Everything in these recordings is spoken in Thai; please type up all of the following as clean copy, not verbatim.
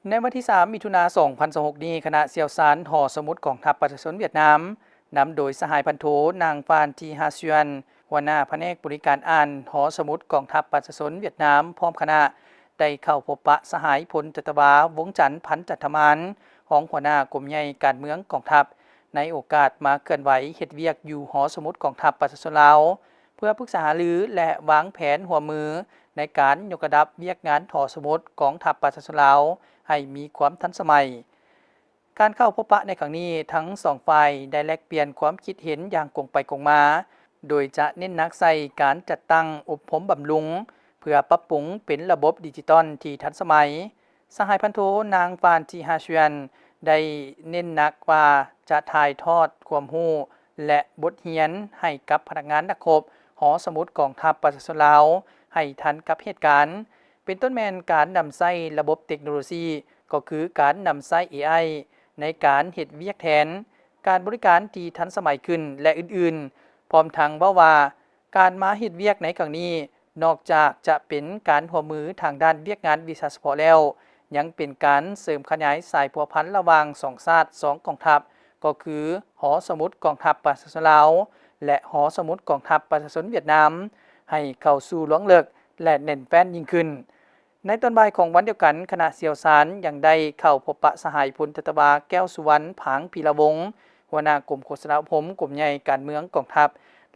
ในวันที่ 3 มิถุนายน 2026 นี้คณะเสี่ยวซานหอสมุดกองทัพประชาชนเวียดนามนำโดยสหายพันโทนางฟานจีฮาเซียนหัวหน้าแผนกบริการอ่านหอสมุดกองทัพประชาชนเวียดนามพร้อมคณะได้เข้าพบปะสหายพลจัตวาวงจันทร์พันจัตมานของหัวหน้ากรมใหญ่การเมืองกองทัพในโอกาสมาเคลื่อนไหวเฮ็ดเวียกอยู่หอสมุดกองทัพประชาชนลาวเพื่อปรึกษาหารือและวางแผนหัวมือในการยกระดับเวียกงานหอสมุดกองทัพประชาชนลาวให้มีความทันสมัยการเข้าพบปะในครั้งนี้ทั้งสองฝ่ายได้แลกเปลี่ยนความคิดเห็นอย่างกงไปกงมาโดยจะเน้นหนักใส่การจัดตั้งอบรมบำรุงเพื่อปรับปรุงเป็นระบบดิจิตอลที่ทันสมัยสหายพันโทนางฟานจีฮาเชียนได้เน้นหนักว่าจะถ่ายทอดความรู้และบทเรียนให้กับพนักงานนักรบหอสมุดกองทัพประชาชนลาวให้ทันกับเหตุการณ์เป็นต้นแมนการนำใช้ระบบเทคโนโลยีก็คือการนำใช้ AI ในการเฮ็ดเวียกแทนการบริการที่ทันสมัยขึ้นและอื่นๆพร้อมทั้งว่าการมาเฮ็ดเวียกในครั้งนี้นอกจากจะเป็นการร่วมมือทางด้านเวียกงานวิชาเฉพาะแล้วยังเป็นการเสริมขยายสายพัวพันระหว่าง2ชาติ2กองทัพก็คือหอสมุดกองทัพประชาชนลาวและหอสมุดกองทัพประชาชนเวียดนามให้เข้าสู่หลวงเลิกและแน่นแฟ้นยิ่งขึ้นในตอนบ่ายของวันเดียวกันคณะเสี่ยวซานยังได้เข้าพบปะสหายพลจัตวาแก้วสุวรรณผางพีระวงศ์หัวหน้ากรมโฆษณาภมกรมใหญ่การเมืองกองทัพ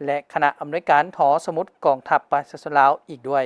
และคณะอำนวยการหอสมุดกองทัพประชาชนลาวอีกด้วย